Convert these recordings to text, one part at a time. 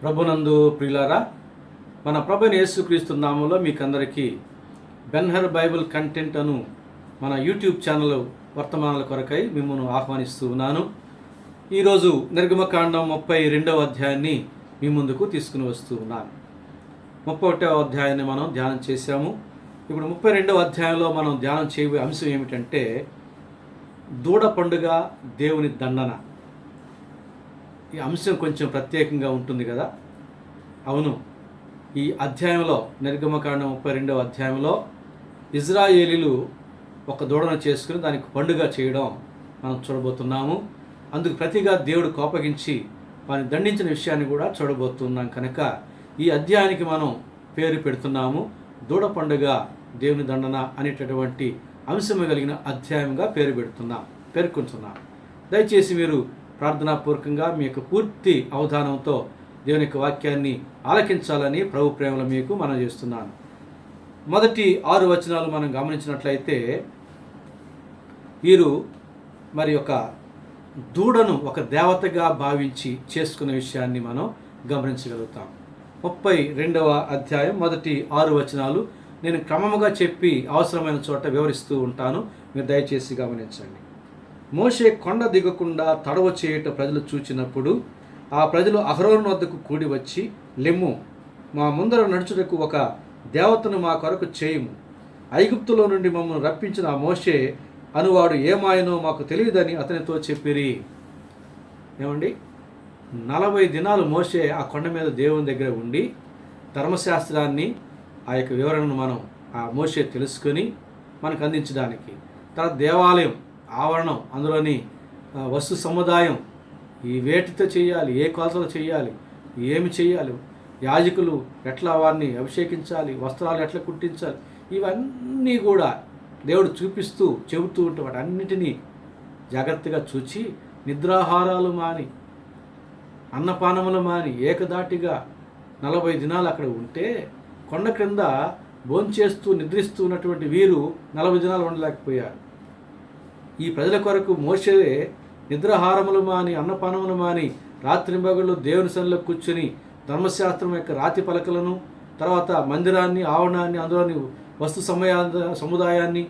ప్రభునందు ప్రియులారా, మన ప్రభువైన యేసుక్రీస్తు నామములో మీకందరికీ బెన్హర్ బైబిల్ కంటెంట్ అను మన యూట్యూబ్ ఛానల్ వర్తమానాల కొరకై మిమ్మల్ని ఆహ్వానిస్తూ ఉన్నాను. ఈరోజు నిర్గమకాండం 32వ అధ్యాయాన్ని మీ ముందుకు తీసుకుని వస్తూ ఉన్నాను. 31వ అధ్యాయాన్ని మనం ధ్యానం చేశాము. ఇప్పుడు 32వ అధ్యాయంలో మనం ధ్యానం చేయబోయే అంశం ఏమిటంటే దూడ పండుగ, దేవుని దండన. ఈ అంశం కొంచెం ప్రత్యేకంగా ఉంటుంది కదా. అవును, ఈ అధ్యాయంలో నిర్గమకాండం 32వ అధ్యాయంలో ఇజ్రాయేలీలు ఒక దూడను చేసుకుని దానికి పండుగ చేయడం మనం చూడబోతున్నాము. అందుకు ప్రతిగా దేవుడు కోపగించి వారిని దండించిన విషయాన్ని కూడా చూడబోతున్నాం. కనుక ఈ అధ్యాయానికి మనం పేరు పెడుతున్నాము దూడ పండుగ, దేవుని దండన అనేటటువంటి అంశము కలిగిన అధ్యాయంగా పేర్కొంటున్నాం. దయచేసి మీరు ప్రార్థనాపూర్వకంగా మీ యొక్క పూర్తి అవధానంతో దేవుని యొక్క వాక్యాన్ని ఆలకించాలని ప్రభు ప్రేమలో మీకు మనం చేస్తున్నాను. మొదటి 6 వచనాలు మనం గమనించినట్లయితే వీరు మరి ఒక దూడను ఒక దేవతగా భావించి చేసుకున్న విషయాన్ని మనం గమనించగలుగుతాం. 32వ అధ్యాయం మొదటి 6 వచనాలు నేను క్రమముగా చెప్పి అవసరమైన చోట వివరిస్తూ ఉంటాను, మీరు దయచేసి గమనించండి. మోషే కొండ దిగకుండా తడవ చేయుట ప్రజలు చూచినప్పుడు ఆ ప్రజలు అహరోను వద్దకు కూడి వచ్చి, లెమ్ము, మా ముందర నడుచుటకు ఒక దేవతను మా కొరకు చేయుము. ఐగుప్తులో నుండి మమ్మల్ని రప్పించిన ఆ మోషే అనువాడు ఏమాయనో మాకు తెలియదని అతనితో చెప్పిరి. ఏమండి, 40 దినాలు మోషే ఆ కొండ మీద దేవుని దగ్గర ఉండి ధర్మశాస్త్రాన్ని, ఆ యొక్క వివరణను మనం ఆ మోషే తెలుసుకొని మనకు అందించడానికి, తర్వాత దేవాలయం ఆవరణం, అందులోని వస్తు సముదాయం, ఈ వేటితో చేయాలి, ఏ కొలతలు చేయాలి, ఏమి చేయాలి, యాజకులు ఎట్లా వారిని అభిషేకించాలి, వస్త్రాలు ఎట్లా కుట్టించాలి, ఇవన్నీ కూడా దేవుడు చూపిస్తూ చెబుతూ ఉంటే వాటి అన్నిటినీ జాగ్రత్తగా చూచి నిద్రాహారాలు మాని, అన్నపానములు మాని ఏకదాటిగా 40 దినాలు అక్కడ ఉంటే కొండ క్రింద భోంచేస్తూ నిద్రిస్తూ ఉన్నటువంటి వీరు 40 దినాలు ఉండలేకపోయారు. ఈ ప్రజల కొరకు మోషే నిద్రాహారములు మాని, అన్నపానములు మాని, రాత్రింబగళ్ళు దేవుని సన్నిధిలో కూర్చుని ధర్మశాస్త్రం యొక్క రాతి పలకలను, తర్వాత మందిరాన్ని, ఆవరణాన్ని, అందులోని వస్తు సముదాయాన్ని,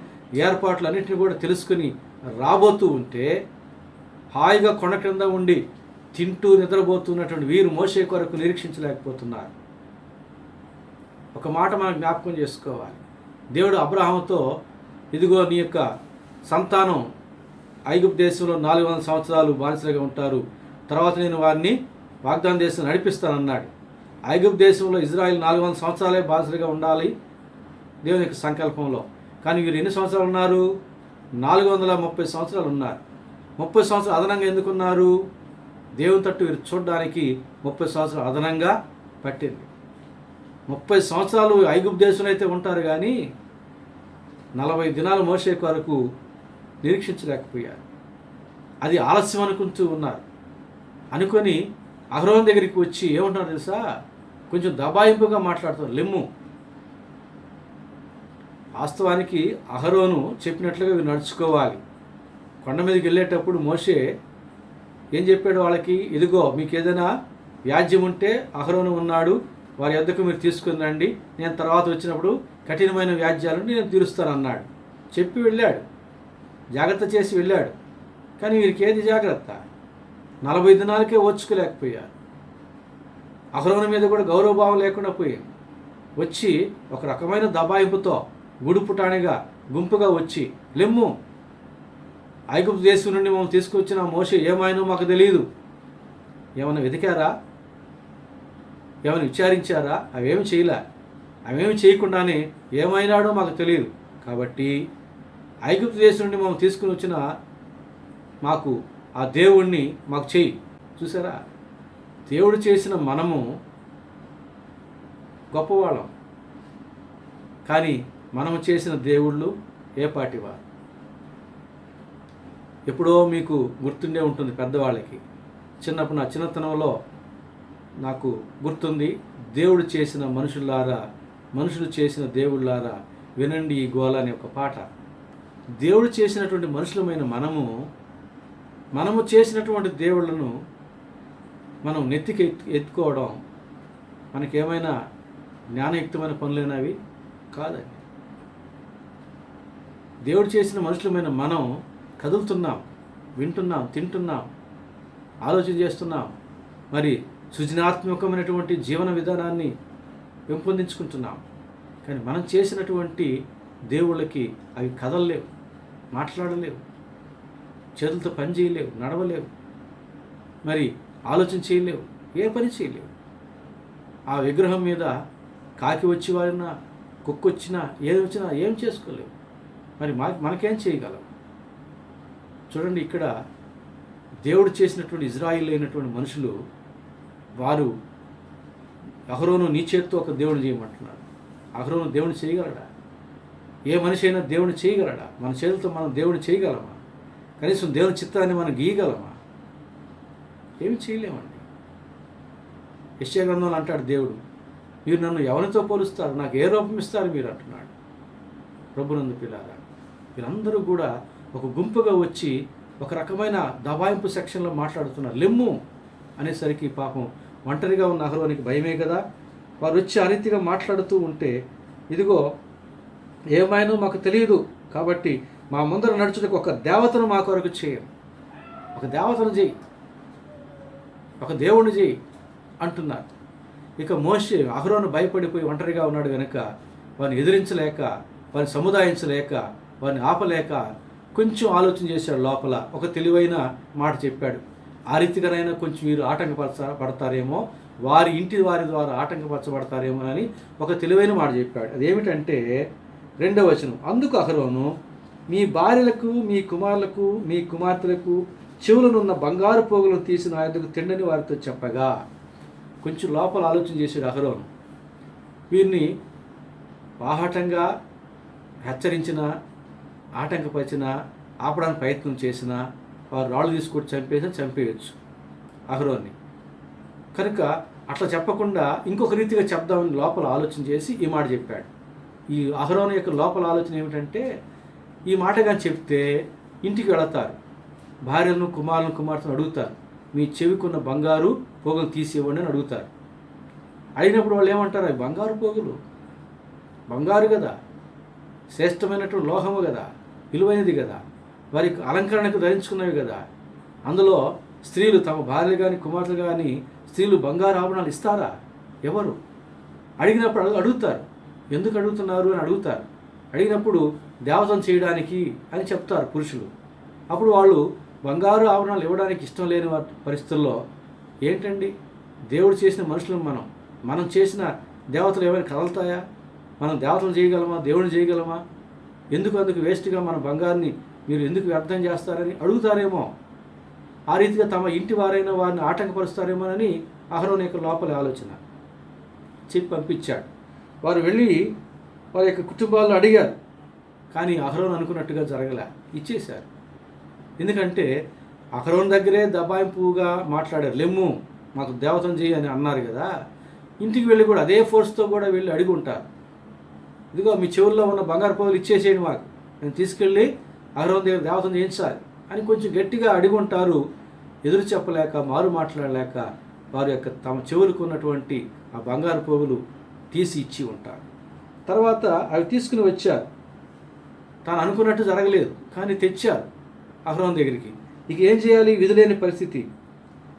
ఏర్పాట్లన్నింటినీ కూడా తెలుసుకుని రాబోతూ ఉంటే హాయిగా కొండ క్రింద ఉండి తింటూ నిద్రపోతున్నటువంటి వీరు మోషే కొరకు నిరీక్షించలేకపోతున్నారు. ఒక మాట మనం జ్ఞాపకం చేసుకోవాలి. దేవుడు అబ్రహాముతో, ఇదిగో నీ యొక్క సంతానం ఐగుప్తు దేశంలో 400 సంవత్సరాలు బానిసలుగా ఉంటారు, తర్వాత నేను వారిని వాగ్దాన దేశం నడిపిస్తానన్నాడు. ఐగుప్తు దేశంలో ఇజ్రాయిల్ 400 సంవత్సరాలే బానిసలుగా ఉండాలి దేవుని యొక్క సంకల్పంలో. కానీ వీరు ఎన్ని సంవత్సరాలు ఉన్నారు? 430 సంవత్సరాలు ఉన్నారు. 30 సంవత్సరాలు అదనంగా ఎందుకున్నారు? దేవుని తట్టు వీరు చూడడానికి 30 సంవత్సరాలు అదనంగా పట్టింది. 30 సంవత్సరాలు ఐగుప్తు దేశంలో అయితే ఉంటారు, కానీ 40 దినాలు మోషే కొరకు నిరీక్షించలేకపోయారు. అది ఆలస్యం అనుకుంటూ ఉన్నారు. అనుకొని అహరోను దగ్గరికి వచ్చి ఏమంటున్నారు తెలుసా? కొంచెం దబాయింపుగా మాట్లాడుతారు, లెమ్ము. వాస్తవానికి అహరోను చెప్పినట్లుగా వీరు నడుచుకోవాలి. కొండ మీదకి వెళ్ళేటప్పుడు మోషే ఏం చెప్పాడు వాళ్ళకి? ఇదిగో మీకు ఏదైనా వ్యాజ్యం ఉంటే అహరోను ఉన్నాడు, వారి యొద్దకు మీరు తీసుకుని రండి, నేను తర్వాత వచ్చినప్పుడు కఠినమైన వ్యాజ్యాలను నేను తీరుస్తానన్నాడు. చెప్పి వెళ్ళాడు, జాగ్రత్త చేసి వెళ్ళాడు. కానీ వీరికి ఏది జాగ్రత్త? 40 దినాలకే ఓర్చుకోలేకపోయారు. అహరోను మీద కూడా గౌరవభావం లేకుండా పోయింది. వచ్చి ఒక రకమైన దబాయింపుతో గుడుపుటానిగా గుంపుగా వచ్చి, లెమ్ము, ఐగుప్తు దేశం నుండి మమ్మల్ని తీసుకొచ్చిన మోషే ఏమైనా మాకు తెలియదు. ఏమైనా వెతికారా? ఏమైనా విచారించారా? అవేమి చేయలే. అవేమి చేయకుండానే ఏమైనాడో మాకు తెలియదు. కాబట్టి ఐగుప్తు దేశం నుండి మమ్మల్ని తీసుకుని వచ్చిన మాకు ఆ దేవుణ్ణి మాకు చెయ్యి. చూసారా, దేవుడు చేసిన మనము గొప్పవాళ్ళం, కానీ మనము చేసిన దేవుళ్ళు ఏ పాటివారు? ఎప్పుడో మీకు గుర్తుండే ఉంటుంది పెద్దవాళ్ళకి. చిన్నప్పుడు నా చిన్నతనంలో నాకు గుర్తుంది, దేవుడు చేసిన మనుషులారా, మనుషులు చేసిన దేవుళ్ళారా వినండి ఈ గోల అనే ఒక పాట. దేవుడు చేసినటువంటి మనుషులమైన మనము చేసినటువంటి దేవుళ్ళను మనం నెత్తికి ఎత్తుకోవడం మనకేమైనా జ్ఞానయుక్తమైన పనులేనా అవి? కాదండి. దేవుడు చేసిన మనుషులమైన మనం కదులుతున్నాం, వింటున్నాం, తింటున్నాం, ఆలోచన చేస్తున్నాం, మరి సృజనాత్మకమైనటువంటి జీవన విధానాన్ని పెంపొందించుకుంటున్నాం. కానీ మనం చేసినటువంటి దేవుళ్ళకి అవి కదలలేవు, మాట్లాడలేవు, చేతులతో పని చేయలేవు, నడవలేవు, మరి ఆలోచన చేయలేవు, ఏ పని చేయలేవు. ఆ విగ్రహం మీద కాకి వచ్చి వారినా, కుక్క వచ్చినా, ఏది వచ్చినా ఏం చేసుకోలేవు. మరి మనకేం చేయగలం? చూడండి, ఇక్కడ దేవుడు చేసినటువంటి ఇజ్రాయిల్ అయినటువంటి మనుషులు, వారు అహరోను నీ చేత్తో ఒక దేవుని చేయమంటున్నాడు. అహరోను దేవుని చేయగలడా? ఏ మనిషి అయినా దేవుని చేయగలడా? మన చేతులతో మనం దేవుని చేయగలమా? కనీసం దేవుని చిత్తాన్ని మనం గీయగలమా? ఏమి చేయలేమండి. యెషయా గ్రంథంలో అంటాడు దేవుడు, మీరు నన్ను ఎవరితో పోలుస్తారు, నాకు ఏ రూపం ఇస్తారు మీరు అంటున్నాడు. ప్రభునందు పిల్లారా, వీళ్ళందరూ కూడా ఒక గుంపుగా వచ్చి ఒక రకమైన దబాయింపు సెక్షన్లో మాట్లాడుతున్నారు. లెమ్ము అనేసరికి పాపం ఒంటరిగా ఉన్న అహరోనికి భయమే కదా. వారు వచ్చి ఆ రీతిగా మాట్లాడుతూ ఉంటే, ఇదిగో ఏమైనా మాకు తెలియదు కాబట్టి మా ముందర నడుచుటకు ఒక దేవతను మా కొరకు చేయం, ఒక దేవతను చేయి, ఒక దేవుని చేయి అంటున్నారు. ఇక మోషే అహరోను భయపడిపోయి ఒంటరిగా ఉన్నాడు కనుక వారిని ఎదిరించలేక, వారిని సముదాయించలేక, వారిని ఆపలేక కొంచెం ఆలోచన చేశాడు. లోపల ఒక తెలివైన మాట చెప్పాడు. ఆ రీతిగానైనా కొంచెం వీరు పడతారేమో, వారి ఇంటి వారి ద్వారా ఆటంకపరచబడతారేమో అని ఒక తెలివైన మాట చెప్పాడు. అదేమిటంటే 2వ వచనం, అందుకు అహరోను, మీ భార్యలకు, మీ కుమారులకు, మీ కుమార్తెలకు చెవులనున్న బంగారు పోగులను తీసి నా యొద్దకు తిండని వారితో చెప్పగా. కొంచెం లోపల ఆలోచన చేశాడు అహరోను. వీరిని బాహాటంగా హెచ్చరించిన, ఆటంకపరిచిన, ఆపడానికి ప్రయత్నం చేసిన, వారు రాళ్ళు తీసుకొచ్చి చంపేయచ్చు అహరోన్ని. కనుక అట్లా చెప్పకుండా ఇంకొక రీతిగా చెప్దామని లోపల ఆలోచన చేసి ఈ మాట చెప్పాడు. ఈ అహరోను యొక్క లోపల ఆలోచన ఏమిటంటే, ఈ మాట కానీ చెప్తే ఇంటికి వెళతారు, భార్యలను, కుమారులను, కుమార్తెను అడుగుతారు, మీ చెవికున్న బంగారు పోగులు తీసి ఇవ్వండి అని అడుగుతారు. అయినప్పుడు వాళ్ళు ఏమంటారు, అవి బంగారు పోగులు, బంగారు కదా, శ్రేష్టమైనటువంటి లోహము కదా, విలువైనది కదా, వారికి అలంకరణకు ధరించుకున్నవి కదా. అందులో స్త్రీలు తమ భార్యలు కానీ కుమార్తెలు కానీ స్త్రీలు బంగారు ఆభరణాలు ఇస్తారా? ఎవరు? అడిగినప్పుడు అడుగుతారు, ఎందుకు అడుగుతున్నారు అని అడుగుతారు. అడిగినప్పుడు దేవతను చేయడానికి అని చెప్తారు పురుషులు. అప్పుడు వాళ్ళు బంగారు ఆభరణాలు ఇవ్వడానికి ఇష్టం లేని పరిస్థితుల్లో, ఏంటండి దేవుడు చేసిన మనుషులు మనం చేసిన దేవతలు ఏమైనా కదలుతాయా? మనం దేవతలు చేయగలమా? దేవుడిని చేయగలమా? అందుకు వేస్ట్గా మన బంగారుని మీరు ఎందుకు వ్యర్థం చేస్తారని అడుగుతారేమో. ఆ రీతిగా తమ ఇంటి వారైనా వారిని ఆటంకపరుస్తారేమోనని అహరోను యొక్క లోపల ఆలోచన చెప్పి పంపించాడు. వారు వెళ్ళి వారి యొక్క కుటుంబాల్లో అడిగారు, కానీ అహరోను అనుకున్నట్టుగా జరగలే, ఇచ్చేశారు. ఎందుకంటే అహరోను దగ్గరే దబాయింపుగా మాట్లాడారు. లెమ్ము, మాకు దేవతను చేయి అని అన్నారు కదా. ఇంటికి వెళ్ళి కూడా అదే ఫోర్స్తో కూడా వెళ్ళి అడిగి ఉంటారు, ఇదిగో మీ చెవుల్లో ఉన్న బంగారు పోగులు ఇచ్చేసేయండి, మాకు నేను తీసుకెళ్ళి అహరోను దగ్గర దేవతను చేయించాలి అని కొంచెం గట్టిగా అడిగి ఉంటారు. ఎదురు చెప్పలేక, మారు మాట్లాడలేక వారి యొక్క తమ చెవులకు ఉన్నటువంటి ఆ బంగారు పోగులు తీసి ఇచ్చి ఉంటారు. తర్వాత అవి తీసుకుని వచ్చారు. తాను అనుకున్నట్టు జరగలేదు, కానీ తెచ్చారు అహరోను దగ్గరికి. ఇక ఏం చేయాలి? విధులేని పరిస్థితి.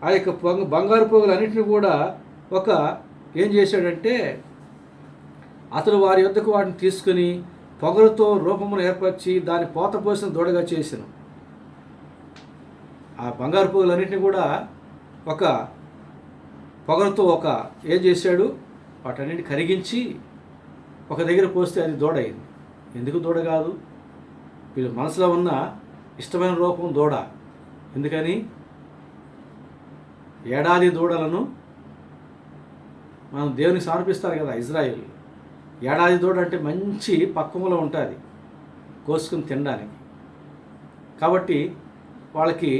ఆ యొక్క బంగారు పోగులు అన్నింటినీ కూడా ఏం చేశాడంటే, అతడు వారి యొద్దకు వాటిని తీసుకుని పొగరుతో రూపమును ఏర్పరిచి దాన్ని పోతపోసిన దూడగా చేసెను. ఆ బంగారు పోగులన్నింటినీ కూడా పొగరుతో ఏం చేశాడు, వాటన్నింటిని కరిగించి ఒక దగ్గర పోస్తే అది దూడ అయింది. ఎందుకు దూడ కాదు? వీళ్ళ మనసులో ఉన్న ఇష్టమైన రూపం దూడ. ఎందుకని? ఏడాది దూడలను మనం దేవునికి సమర్పిస్తారు కదా ఇజ్రాయేల్. ఏడాది దూడ అంటే మంచి పక్వంలో ఉంటుంది కోసుకుని తినడానికి. కాబట్టి వాళ్ళకి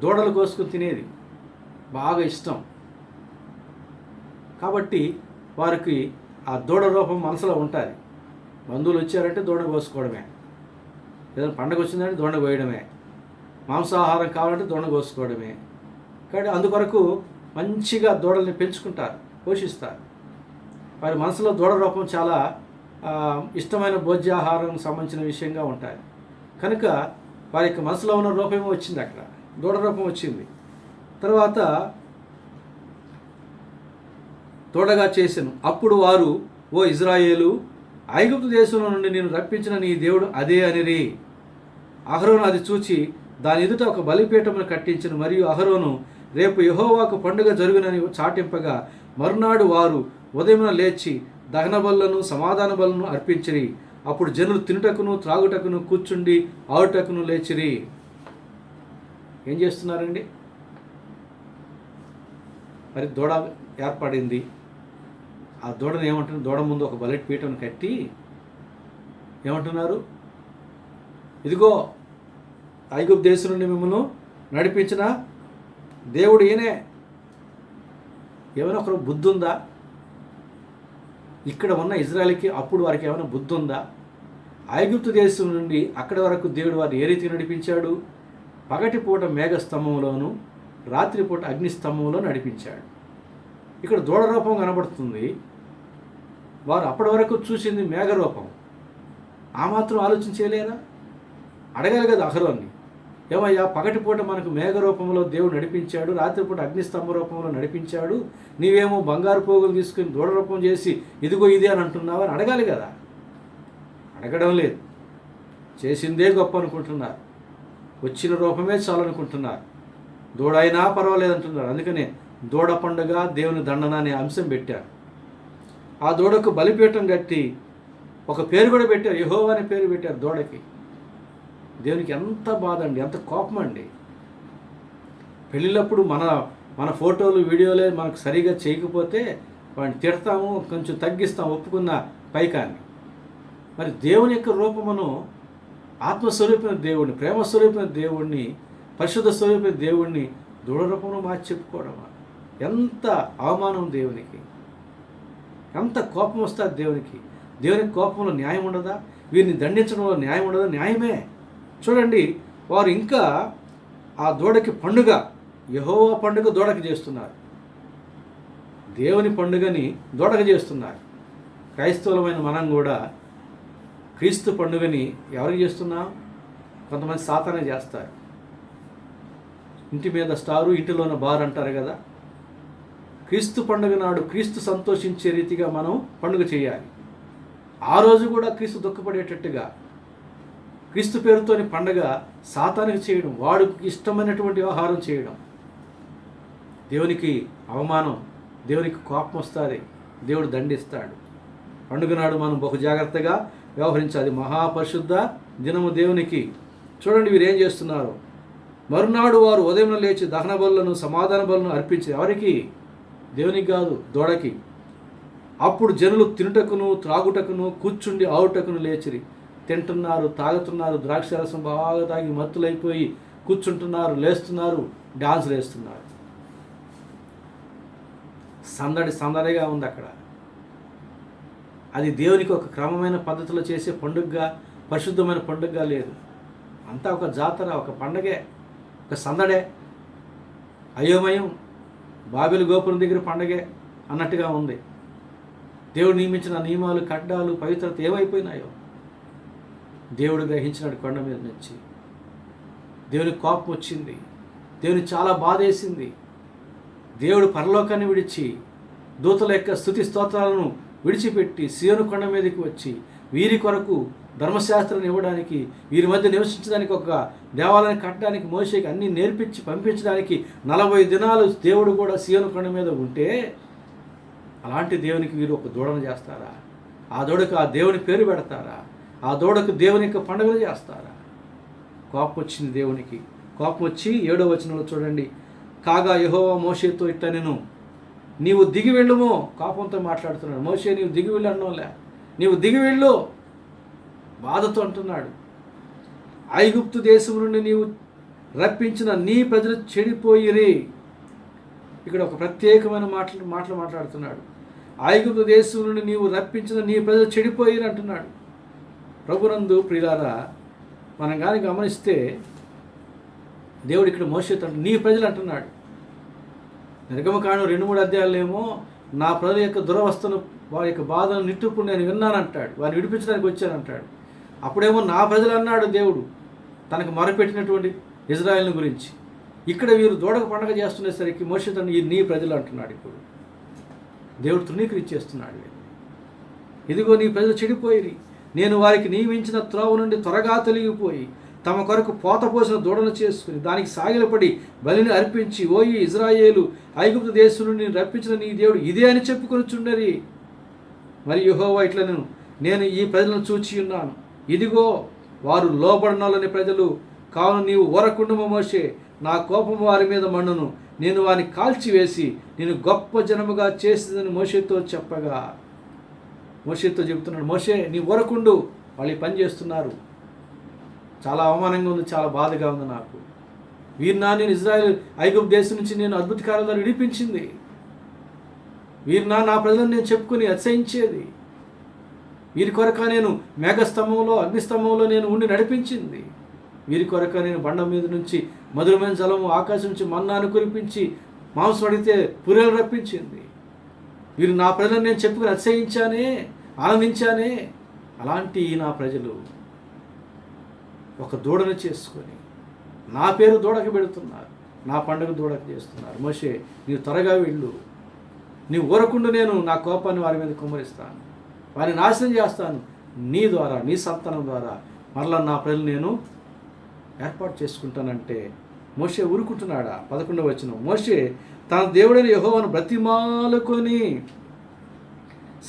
దూడలు కోసుకుని తినేది బాగా ఇష్టం. కాబట్టి వారికి ఆ దూడ రూపం మనసులో ఉంటుంది. బంధువులు వచ్చారంటే దూడ కోసుకోవడమే, ఏదైనా పండగ వచ్చిందంటే దూడ కోయడమే, మాంసాహారం కావాలంటే దూడ కోసుకోవడమే. కాబట్టి అందుకొరకు మంచిగా దూడల్ని పెంచుకుంటారు, పోషిస్తారు. వారి మనసులో దూడ రూపం చాలా ఇష్టమైన భోజ్యాహారం సంబంధించిన విషయంగా ఉంటాయి. కనుక వారి యొక్క మనసులో ఉన్న రూపం వచ్చింది, అక్కడ దూడ రూపం వచ్చింది. తర్వాత దూడగా చేసెను. అప్పుడు వారు, ఓ ఇజ్రాయేలు, ఐగుప్తు దేశంలో నుండి నేను రప్పించిన నీ దేవుడు అదే అనిరి. అహరోను అది చూచి దాని ఎదుట ఒక బలిపీఠమును కట్టించెను. మరియు అహరోను రేపు యెహోవాకు పండుగ జరుగునని చాటింపగా మరునాడు వారు ఉదయమున లేచి దహన బలులను సమాధాన బలులను అర్పించిరి. అప్పుడు జనులు తినుటకును త్రాగుటకును కూర్చుండి ఆడుటకును లేచిరి. ఏం చేస్తున్నారండి? మరి దూడ ఏర్పడింది. ఆ దూడను ఏమంటున్నారు? దూడ ముందు ఒక బలిపీఠం కట్టి ఏమంటున్నారు? ఇదిగో ఐగుప్తు దేశం నుండి మిమ్మల్ని నడిపించిన దేవుడు ఈయనే. ఏమైనా ఒకరు బుద్ధి ఉందా? ఇక్కడ ఉన్న ఇజ్రాయెల్కి అప్పుడు వారికి ఏమైనా బుద్ధి ఉందా? ఐగుప్తు దేశం నుండి అక్కడి వరకు దేవుడు వారిని ఏ రీతిగా నడిపించాడు? పగటిపూట మేఘస్తంభంలోను రాత్రిపూట అగ్నిస్తంభంలో నడిపించాడు. ఇక్కడ దూడ రూపం కనబడుతుంది. వారు అప్పటి వరకు చూసింది మేఘరూపం. ఆ మాత్రం ఆలోచన చేయలేరా? అడగాలి కదా అహరోన్ని, ఏమయ్యా పగటిపూట మనకు మేఘ రూపంలో దేవుడు నడిపించాడు, రాత్రిపూట అగ్నిస్తంభ రూపంలో నడిపించాడు, నీవేమో బంగారు పోగులు తీసుకుని దూడ రూపం చేసి ఇదిగో ఇదే అని అంటున్నావు అని అడగాలి కదా. అడగడం లేదు. చేసిందే గొప్ప అనుకుంటున్నారు. వచ్చిన రూపమే చాలనుకుంటున్నారు. దూడ అయినా పర్వాలేదు అంటున్నారు. అందుకనే దూడ పండుగ దేవుని దండన అనే అంశం పెట్టారు. ఆ దూడకు బలిపీఠం కట్టి ఒక పేరు కూడా పెట్టారు, యెహోవా అనే పేరు పెట్టారు దూడకి. దేవునికి ఎంత బాధ అండి, ఎంత కోపం అండి. పెళ్ళిళ్ళప్పుడు మన ఫోటోలు వీడియోలే మనకు సరిగా చేయకపోతే వాడిని తిడతాము, కొంచెం తగ్గిస్తాం ఒప్పుకున్న పైకాన్ని. మరి దేవుని యొక్క రూపమును, ఆత్మస్వరూపమైన దేవుడిని, ప్రేమస్వరూపమైన దేవుడిని, పరిశుద్ధ స్వరూపమైన దేవుడిని దూడ రూపంలో మార్చి చెప్పుకోవడమా? ఎంత అవమానం దేవునికి! ఎంత కోపం వస్తుంది దేవునికి! దేవునికి కోపంలో న్యాయం ఉండదా? వీరిని దండించడంలో న్యాయం ఉండదా? న్యాయమే. చూడండి, వారు ఇంకా ఆ దూడకి పండుగ, యెహోవా పండుగ దూడకి చేస్తున్నారు. దేవుని పండుగని దూడకి చేస్తున్నారు. క్రైస్తవులమైన మనం కూడా క్రీస్తు పండుగని ఎవరికి చేస్తున్నాం? కొంతమంది సాతానే చేస్తారు. ఇంటి మీద స్టారు, ఇంటిలోన బార్ అంటారు కదా. క్రీస్తు పండుగ నాడు క్రీస్తు సంతోషించే రీతిగా మనం పండుగ చేయాలి. ఆ రోజు కూడా క్రీస్తు దుఃఖపడేటట్టుగా క్రీస్తు పేరుతోని పండగ సాతానికి చేయడం, వాడికి ఇష్టమైనటువంటి వ్యవహారం చేయడం దేవునికి అవమానం, దేవునికి కోపం వస్తుంది, దేవుడు దండిస్తాడు. పండుగ నాడు మనం బహు జాగ్రత్తగా వ్యవహరించాలి. మహాపరిశుద్ధ దినము దేవునికి. చూడండి వీరు ఏం చేస్తున్నారు. మరునాడు వారు ఉదయం లేచి దహన బలులను సమాధాన బలులను అర్పించారు. ఎవరికి? దేవునికి కాదు, దూడకి. అప్పుడు జనులు తినుటకును త్రాగుటకును కూర్చుండి ఆవుటకును లేచిరి. తింటున్నారు, తాగుతున్నారు, ద్రాక్షరసం బాగా తాగి మత్తులైపోయి కూర్చుంటున్నారు, లేస్తున్నారు, డాన్సులు వేస్తున్నారు. సందడిగా ఉంది అక్కడ. అది దేవునికి ఒక క్రమమైన పద్ధతిలో చేసే పండుగగా, పరిశుద్ధమైన పండుగగా లేదు. అంతా ఒక జాతర, ఒక పండగే, ఒక సందడే, అయోమయం, బాబెలు గోపురం దగ్గర పండగే అన్నట్టుగా ఉంది. దేవుడు నియమించిన నియమాలు, కడ్డాలు, పవిత్రత ఏమైపోయినాయో. దేవుడు గ్రహించినాడు కొండ మీద నుంచి. దేవునికి కోపం వచ్చింది. దేవునికి చాలా బాధేసింది. దేవుడు పరలోకాన్ని విడిచి దూతల యొక్క స్తుతి స్తోత్రాలను విడిచిపెట్టి సీయోను కొండ మీదకి వచ్చి వీరి కొరకు ధర్మశాస్త్రాన్ని ఇవ్వడానికి, వీరి మధ్య నివసించడానికి, ఒక దేవాలయాన్ని కట్టడానికి, మోషేకి అన్నీ నేర్పించి పంపించడానికి 40 దినాలు దేవుడు కూడా సీయోను కొండ మీద ఉంటే, అలాంటి దేవునికి వీరు ఒక దూడను చేస్తారా? ఆ దూడకు ఆ దేవుని పేరు పెడతారా? ఆ దూడకు దేవుని యొక్క పండుగలు చేస్తారా? కోపం వచ్చింది దేవునికి. కోపం వచ్చి 7వ వచనంలో చూడండి. కాగా యెహోవా మోషేతో ఇట్లా, నేను నీవు దిగి వెళ్ళుమో. కోపంతో మాట్లాడుతున్నాడు. మోషే నీవు దిగి వెళ్ళు అనడంలే, నీవు దిగి వెళ్ళు బాధతో అంటున్నాడు. ఐగుప్తు దేశం నుండి నీవు రప్పించిన నీ ప్రజలు చెడిపోయిరి. ఇక్కడ ఒక ప్రత్యేకమైన మాటలు మాట్లాడుతున్నాడు. ఐగుప్తు దేశం నుండి నీవు రప్పించిన నీ ప్రజలు చెడిపోయిరి అంటున్నాడు. ప్రభునందు ప్రియులారా, మనం కానీ గమనిస్తే దేవుడు ఇక్కడ మోషేతో నీ ప్రజలు అంటున్నాడు. నిర్గమకాండం 2-3 అధ్యాయాలేమో నా ప్రజల యొక్క దురవస్థను, వారి యొక్క బాధను, నిట్టూర్పును నేను విన్నానంటాడు. వారిని విడిపించడానికి వచ్చానంటాడు. అప్పుడేమో నా ప్రజలు అన్నాడు దేవుడు తనకు మొరపెట్టినటువంటి ఇజ్రాయెల్ని గురించి. ఇక్కడ వీరు దూడక పండగ చేస్తునేసరికి మోషే తను నీ ప్రజలు అంటున్నాడు. ఇప్పుడు దేవుడు తృణీకరించేస్తున్నాడు. ఇదిగో నీ ప్రజలు చెడిపోయి, నేను వారికి నియమించిన త్రోవ నుండి త్వరగా తొలగిపోయి తమ కొరకు పోతపోసిన దూడను చేసుకుని దానికి సాగిలపడి బలిని అర్పించి, ఓయి ఇజ్రాయేలు, ఐగుప్తు దేశం నుండి రప్పించిన నీ దేవుడు ఇదే అని చెప్పుకొని చుండరి. మరి యెహోవా ఇట్లను, నేను ఈ ప్రజలను చూచి ఉన్నాను, ఇదిగో వారు లోబడినోళ్ళని ప్రజలు, కావున నీవు ఊరకుండుము మోషే, నా కోపం వారి మీద మండును, నేను వారిని కాల్చివేసి నేను గొప్ప జనముగా చేసిందని మోషేతో చెప్పగా, మోషేతో చెబుతున్నాడు, మోషే నీ ఊరకుండు, వాళ్ళు పని చేస్తున్నారు, చాలా అవమానంగా ఉంది, చాలా బాధగా ఉంది నాకు. వీరినా నేను ఇజ్రాయెల్ ఐగుప్తు దేశం నుంచి నేను అద్భుత కార్యాలను విడిపించింది, వీరినా నా ప్రజలను నేను చెప్పుకుని అతిశయించేది, వీరి కొరక నేను మేఘస్తంభంలో అగ్నిస్తంభంలో నేను ఉండి నడిపించింది, వీరి కొరక నేను బండ మీద నుంచి మధురమైన జలము, ఆకాశం నుంచి మన్నాను కురిపించి మాంసం అడిగితే పుర్రెలు రప్పించింది. వీరు నా ప్రజలను నేను చెప్పుకుని అతిశయించానే, ఆనందించానే. అలాంటి నా ప్రజలు ఒక దూడను చేసుకొని నా పేరు దూడకు పెడుతున్నారు, నా పండుగ దూడకు చేస్తున్నారు. మోషే నీవు త్వరగా వెళ్ళు, నీవు ఊరకుండా నేను నా కోపాన్ని వారి మీద కుమ్మరిస్తాను, వారిని నాశనం చేస్తాను, నీ ద్వారా నీ సంతానం ద్వారా మరలా నా ప్రజలు నేను ఏర్పాటు చేసుకుంటానంటే మోషే ఊరుకుంటున్నాడా? 11వ వచనం, మోషే తన దేవుడైన యెహోవాను బ్రతిమాలుకొని,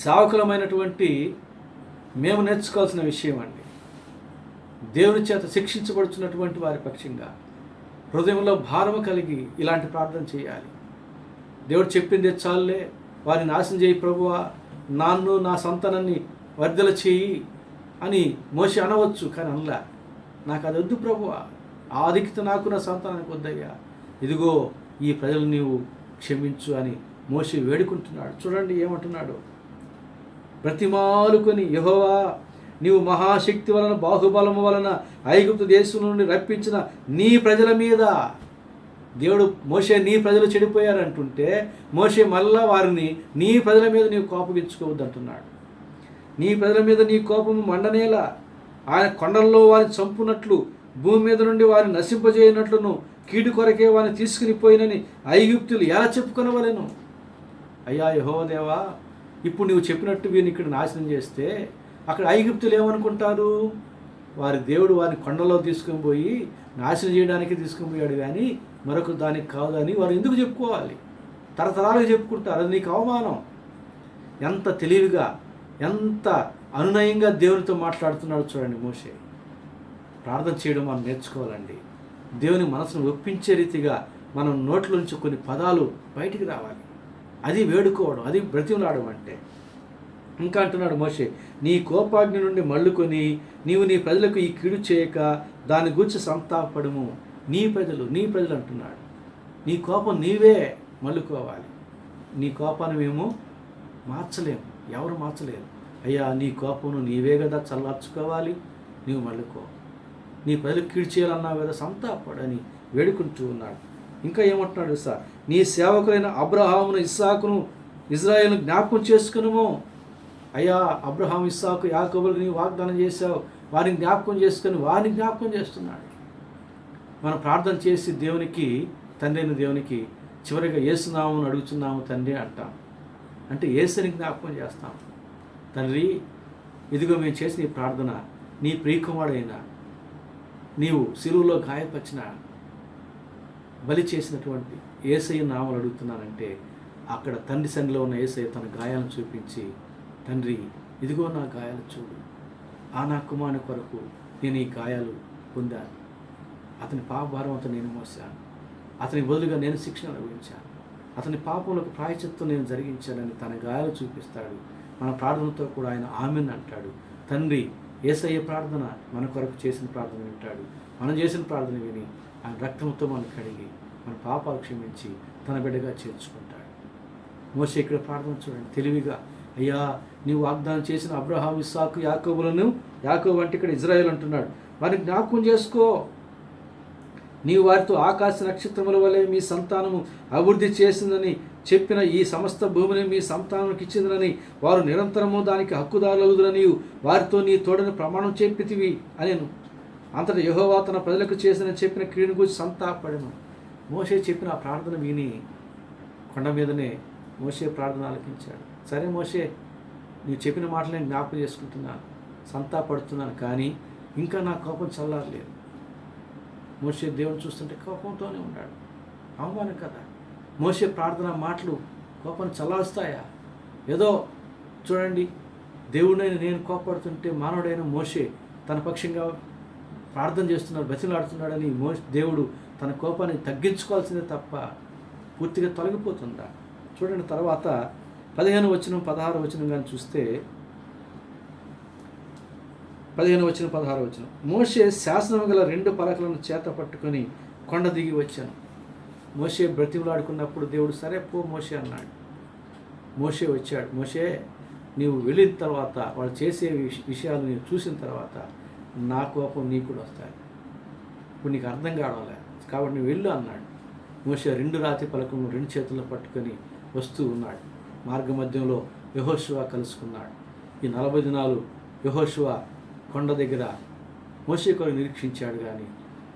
సేవకులమైనటువంటి మేము నేర్చుకోవాల్సిన విషయం అండి. దేవుని చేత శిక్షించబడుతున్నటువంటి వారి పక్షంగా హృదయంలో భారము కలిగి ఇలాంటి ప్రార్థన చేయాలి. దేవుడు చెప్పింది చాలులే, వారిని నాశనం చేయి ప్రభువా, నాన్ను నా సంతానాన్ని వర్ధల చేయి అని మోషే అనవచ్చు. కానీ అనలా, నాకు అది వద్దు ప్రభువా, ఆ అధిక్యత నాకు నా సంతానానికి వద్దయ్యా, ఇదిగో ఈ ప్రజలు నీవు క్షమించు అని మోషే వేడుకుంటున్నాడు. చూడండి ఏమంటున్నాడు, బ్రతిమాలుకొని, యెహోవా నీవు మహాశక్తి వలన బాహుబలము వలన ఐగుప్తు దేశం నుండి రప్పించిన నీ ప్రజల మీద, దేవుడు మోషే నీ ప్రజలు చెడిపోయారంటుంటే మోషే మళ్ళా వారిని నీ ప్రజల మీద నీవు కోపగించుకోవద్దు అంటున్నాడు. నీ ప్రజల మీద నీ కోపము మండనేలా, ఆయన కొండల్లో వారిని చంపునట్లు భూమి మీద నుండి వారిని నశింపజేయనట్లును కీడు కొరకే వారిని తీసుకుని పోయినని ఐగుప్తులు ఎలా చెప్పుకొనవలెను. అయ్యా యెహోవా దేవా, ఇప్పుడు నువ్వు చెప్పినట్టు వీరిని ఇక్కడ నాశనం చేస్తే అక్కడ ఐగుప్తులు ఏమనుకుంటారు? వారి దేవుడు వారిని కొండలో తీసుకొని పోయి నాశనం చేయడానికి తీసుకొని పోయాడు కానీ మరొక దానికి కాదని వారు ఎందుకు చెప్పుకోవాలి? తరతరాలుగా చెప్పుకుంటారు, అది నీకు అవమానం. ఎంత తెలివిగా, ఎంత అనునయంగా దేవునితో మాట్లాడుతున్నాడు చూడండి మోషే. ప్రార్థన చేయడం మనం నేర్చుకోవాలండి. దేవుని మనసును ఒప్పించే రీతిగా మనం నోట్ల నుంచి కొన్ని పదాలు బయటికి రావాలి. అది వేడుకోవడం, అది బ్రతిమలాడడం అంటే. ఇంకా అంటున్నాడు మోషే, నీ కోపాగ్ని నుండి మళ్ళుకొని నీవు నీ ప్రజలకు ఈ కీడు చేయక దాని గురించి సంతాపడము. నీ ప్రజలు అంటున్నాడు. నీ కోపం నీవే మళ్ళుకోవాలి. నీ కోపాన్ని మేము మార్చలేము, ఎవరు మార్చలేరు. అయ్యా నీ కోపమును నీవే కదా చల్లార్చుకోవాలి, నీవు మళ్ళుకో. నీ ప్రజలకు కీడు చేయాలన్నావు కదా, సంతాపడని వేడుకుంటూ ఉన్నాడు. ఇంకా ఏమంటున్నాడు సార్, నీ సేవకులైన అబ్రహామును, ఇస్సాకును, ఇజ్రాయేలును జ్ఞాపకం చేసుకునుము. అయ్యా అబ్రహాం, ఇస్సాకు, యాకోబులకు నీవు వాగ్దానం చేశావు, వారిని జ్ఞాపకం చేసుకొని వారిని జ్ఞాపకం చేస్తున్నాడు. మనం ప్రార్థన చేసి దేవునికి, తండ్రి అయిన దేవునికి చివరిగా యేసునామమును అడుగుతున్నాము తండ్రి అంటాం. అంటే యేసుని జ్ఞాపకం చేస్తాం. తండ్రి ఇదిగో మేము చేసిన ఈ ప్రార్థన నీ ప్రియకుమారుడైన నీవు శిలువలో గాయపరిచిన బలి చేసినటువంటి యేసయ్య నామములు అడుగుతున్నానంటే అక్కడ తండ్రి సన్నిధిలో ఉన్న యేసయ్య తన గాయాలను చూపించి, తండ్రి ఇదిగో నా గాయాలు చూడు, ఆ నా కుమారుని కొరకు నేను ఈ గాయాలు పొందాను, అతని పాపభారం అంతా నేను మోసాను, అతని బదులుగా నేను శిక్షణ అనుభవించాను, అతని పాపములకు ప్రాయశ్చిత్తం నేను జరిగించానని తన గాయాలు చూపిస్తాడు. మన ప్రార్థనతో కూడా ఆయన ఆమెన్ అంటాడు. తండ్రి యేసయ్య ప్రార్థన మన కొరకు చేసిన ప్రార్థన వింటాడు. మనం చేసిన ప్రార్థన విని ఆయన రక్తంతో మనం కడిగి మన పాపాలు క్షమించి తన బిడ్డగా చేర్చుకుంటాడు. మోషే ఇక్కడ ప్రార్థన చూడండి తెలివిగా, అయ్యా నీవు వాగ్దానం చేసిన అబ్రహాం, ఇస్సాకు, యాకోబులను, యాకోబు అంటే ఇక్కడ ఇజ్రాయేల్ అంటున్నాడు, వారిని జ్ఞాపకం చేసుకో. నీవు వారితో ఆకాశ నక్షత్రముల వలె మీ సంతానము అభివృద్ధి చేసిందని చెప్పిన ఈ సమస్త భూమిని మీ సంతానానికి ఇచ్చిందని వారు నిరంతరము దానికి హక్కుదారులగుదురని వారితో నీ తోడని ప్రమాణం చెప్పితివి అనేను. అంతటా యెహోవా తన ప్రజలకు చెప్పిన కీడును గురించి సంతాపడెను. మోషే చెప్పిన ఆ ప్రార్థన విని కొండ మీదనే మోషే ప్రార్థన ఆలకించాడు. సరే మోషే, నీవు చెప్పిన మాటలు నేను జ్ఞాపకం చేసుకుంటున్నాను, సంతాపడుతున్నాను, కానీ ఇంకా నా కోపం చల్లారలేదు. మోషే దేవుని చూస్తుంటే కోపంతోనే ఉన్నాడు. అవమానం కదా. మోషే ప్రార్థన మాటలు కోపాన్ని చల్లారుస్తాయా? ఏదో చూడండి, దేవుడైన నేను కోపడుతుంటే మానవుడైన మోషే తన పక్షంగా ప్రార్థన చేస్తున్నాడు, బతిలాడుతున్నాడని దేవుడు తన కోపాన్ని తగ్గించుకోవాల్సిందే తప్ప పూర్తిగా తొలగిపోతుందా? చూడండి, తర్వాత 15వ వచనం 16వ వచనం కానీ చూస్తే 15వ వచనం 16వ వచనం, మోషే శాసనం గల 2 పలకలను చేత పట్టుకొని కొండ దిగి వచ్చాను. మోషే బ్రతిమలాడుకున్నప్పుడు దేవుడు సరే పో మోషే అన్నాడు. మోషే వచ్చాడు. మోషే, నీవు వెళ్ళిన తర్వాత వాళ్ళు చేసే విషయాలు నీవు చూసిన తర్వాత నా కోపం నీకు కూడా వస్తాయి. ఇప్పుడు నీకు అర్థం కావడం కాబట్టి నువ్వు వెళ్ళు అన్నాడు. మోషే 2 రాతి పలకలను 2 చేతుల్లో పట్టుకొని వస్తూ ఉన్నాడు. మార్గ మధ్యంలో యెహోషువ కలుసుకున్నాడు. ఈ 40 దినాలు యెహోషువ కొండ దగ్గర మోషే కొరకు నిరీక్షించాడు, కానీ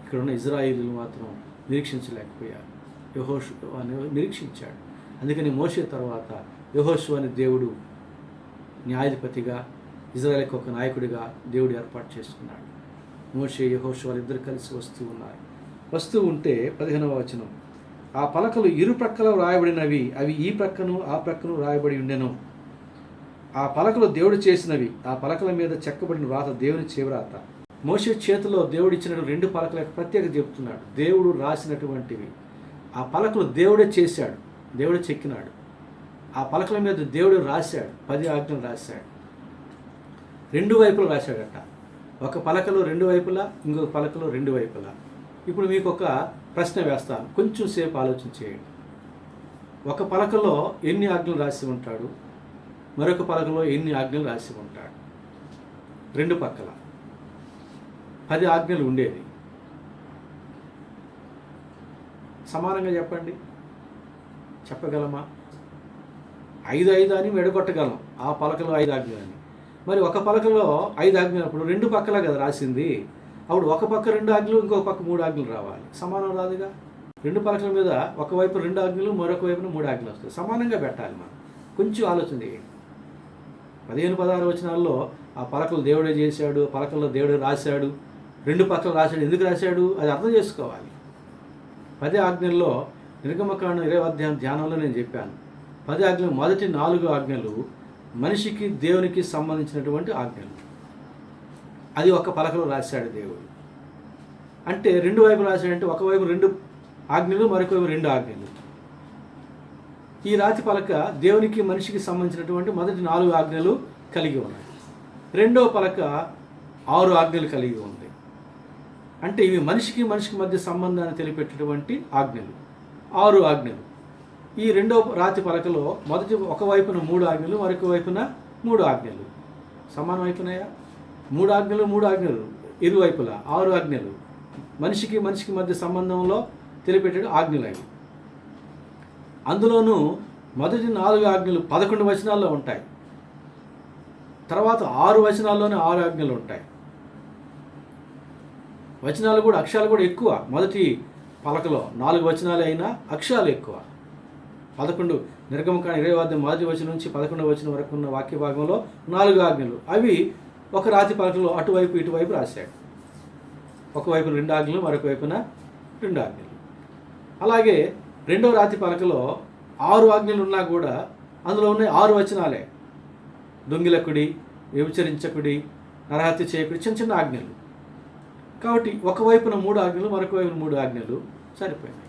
ఇక్కడ ఉన్న ఇజ్రాయేలీలు మాత్రం నిరీక్షించలేకపోయారు. యెహోషువ నిరీక్షించాడు. అందుకని మోషే తర్వాత యెహోషువని దేవుడు న్యాయాధిపతిగా, ఇజ్రాయేలుకి ఒక నాయకుడిగా దేవుడు ఏర్పాటు చేసుకున్నాడు. మోషే యెహోషువ ఇద్దరు కలిసి వస్తూ ఉంటే 15వ వచనం, ఆ పలకలు ఇరు ప్రక్కల రాయబడినవి, అవి ఈ ప్రక్కను ఆ ప్రక్కను రాయబడి ఉండెను. ఆ పలకలు దేవుడు చేసినవి, ఆ పలకల మీద చెక్కబడిన వ్రాత దేవుని చేవ్రాత. మోషే చేతిలో దేవుడు ఇచ్చిన 2 పలకల ప్రత్యేకత చెప్తున్నాడు. దేవుడు రాసినటువంటివి ఆ పలకలు దేవుడే చేశాడు, దేవుడే చెక్కినాడు. ఆ పలకల మీద దేవుడు రాశాడు, 10 ఆజ్ఞలు రాశాడు. 2 వైపులు రాశాడట. ఒక పలకలో 2 వైపులా, ఇంకొక పలకలో 2 వైపులా. ఇప్పుడు మీకు ఒక ప్రశ్న వేస్తాను, కొంచెం సేపు ఆలోచన చేయండి. ఒక పలకలో ఎన్ని ఆజ్ఞలు రాసి ఉంటాడు, మరొక పలకలో ఎన్ని ఆజ్ఞలు రాసి ఉంటాడు? 2 పక్కల 10 ఆజ్ఞలు ఉండేది. సమానంగా చెప్పండి, చెప్పగలమా? 5 అని విడగొట్టగలం, ఆ పలకలో 5 ఆజ్ఞలు అని. మరి ఒక పలకలో 5 ఆజ్ఞలు అప్పుడు 2 పక్కల కదా రాసింది. అప్పుడు ఒక పక్క 2 ఆజ్ఞలు, ఇంకొక పక్క 3 ఆజ్ఞలు రావాలి. సమానం రాదుగా. 2 పలకల మీద ఒకవైపు 2 ఆజ్ఞలు, మరొక వైపున 3 ఆజ్ఞలు వస్తాయి. సమానంగా పెట్టాలి. మనం కొంచెం ఆలోచన చేయండి. 15-16 వచనాల్లో ఆ పలకలు దేవుడే చేశాడు, పలకల్లో దేవుడే రాశాడు, 2 పక్కలు రాశాడు. ఎందుకు రాశాడు అది అర్థం చేసుకోవాలి. 10 ఆజ్ఞల్లో నిర్గమకాండం 20వ అధ్యాయం ధ్యానంలో నేను చెప్పాను. 10 ఆజ్ఞలు, మొదటి 4 ఆజ్ఞలు మనిషికి దేవునికి సంబంధించినటువంటి ఆజ్ఞలు. అది ఒక పలకలో రాశాడు దేవుడు. అంటే 2 వైపులు రాశాడంటే ఒకవైపు 2 ఆజ్ఞలు, మరొక వైపు 2 ఆజ్ఞలు. ఈ రాతి పలక దేవునికి మనిషికి సంబంధించినటువంటి మొదటి 4 ఆజ్ఞలు కలిగి ఉన్నాయి. రెండో పలక 6 ఆజ్ఞలు కలిగి ఉంది. అంటే ఇవి మనిషికి మధ్య సంబంధాన్ని తెలిపేటటువంటి ఆజ్ఞలు, 6 ఆజ్ఞలు. ఈ రెండో రాతి పలకలో మొదటి ఒకవైపున 3 ఆజ్ఞలు, మరొక వైపున 3 ఆజ్ఞలు. సమానం అయిపోయినాయా? 3 ఆజ్ఞలు 3 ఆజ్ఞలు, ఇరువైపులా 6 ఆజ్ఞలు. మనిషికి మధ్య సంబంధంలో తెలిపేట ఆజ్ఞలు అవి. అందులోనూ మొదటి 4 ఆజ్ఞలు 11 వచనాల్లో ఉంటాయి. తర్వాత 6 వచనాల్లోనే 6 ఆజ్ఞలు ఉంటాయి. వచనాలు కూడా, అక్షరాలు కూడా ఎక్కువ. మొదటి పలకలో 4 వచనాలు అయినా అక్షరాలు ఎక్కువ. 11 నిర్గమకాండం 20వ అధ్యాయం మొదటి వచనం నుంచి 11వ వచనం వరకు ఉన్న వాక్య భాగంలో 4 ఆజ్ఞలు. అవి ఒక రాతి పలకలో అటువైపు ఇటువైపు రాశాడు. ఒకవైపు 2 ఆజ్ఞలు, మరొక వైపున 2 ఆజ్ఞలు. అలాగే రెండో రాతి పలకలో 6 ఆజ్ఞలు ఉన్నా కూడా అందులో ఉన్న 6 వచనాలే. దొంగిలకుడి, వ్యభిచరించకుడి, నరహత్య చేయకుడి, చిన్న ఆజ్ఞలు. కాబట్టి ఒకవైపున 3 ఆజ్ఞలు, మరొక వైపున 3 ఆజ్ఞలు సరిపోయినాయి.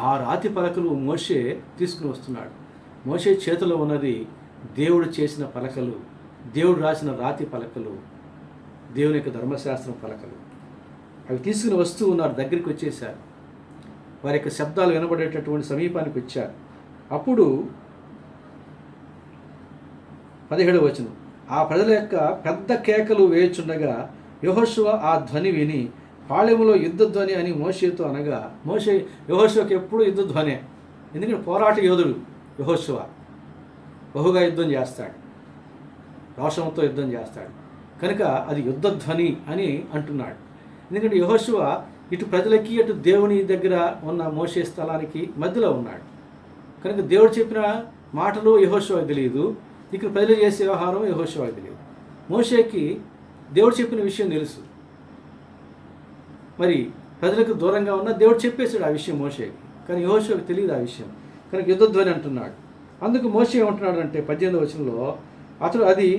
ఆ రాతి పలకలు మోషే తీసుకుని వస్తున్నాడు. మోషే చేతిలో ఉన్నది దేవుడు చేసిన పలకలు, దేవుడు రాసిన రాతి పలకలు, దేవుని యొక్క ధర్మశాస్త్రం పలకలు. అవి తీసుకుని వస్తూ ఉన్నారు. దగ్గరికి వచ్చేసారు. వారి యొక్క శబ్దాలు వినబడేటటువంటి సమీపానికి వచ్చారు. అప్పుడు 17వ వచనం, ఆ ప్రజల యొక్క పెద్ద కేకలు వేయుచుండగా యెహోషువ ఆ ధ్వని విని పాళెములో యుద్ధ ధ్వని అని మోషేతో అనగా, యెహోషువకి ఎప్పుడు యుద్ధ ధ్వనే. ఎందుకంటే పోరాట యోధుడు యెహోషువ బహుగా యుద్ధం చేస్తాడు, రోషంతో యుద్ధం చేస్తాడు కనుక అది యుద్ధధ్వని అని అంటున్నాడు. ఎందుకంటే యెహోషువ ఇటు ప్రజలకి అటు దేవుని దగ్గర ఉన్న మోషే స్థలానికి మధ్యలో ఉన్నాడు కనుక దేవుడు చెప్పిన మాటలు యెహోషువకు తెలియదు, ఇక్కడ ప్రజలు చేసే వ్యవహారం యెహోషువకు తెలియదు. మోషేకి దేవుడు చెప్పిన విషయం తెలుసు, మరి ప్రజలకు దూరంగా ఉన్న దేవుడు చెప్పేశాడు ఆ విషయం మోషేకి, కానీ యెహోషువకు తెలియదు ఆ విషయం కనుక యుద్ధధ్వని అంటున్నాడు. అందుకు మోషే ఏమంటున్నాడు అంటే 18వ వచనంలో, అతడు అది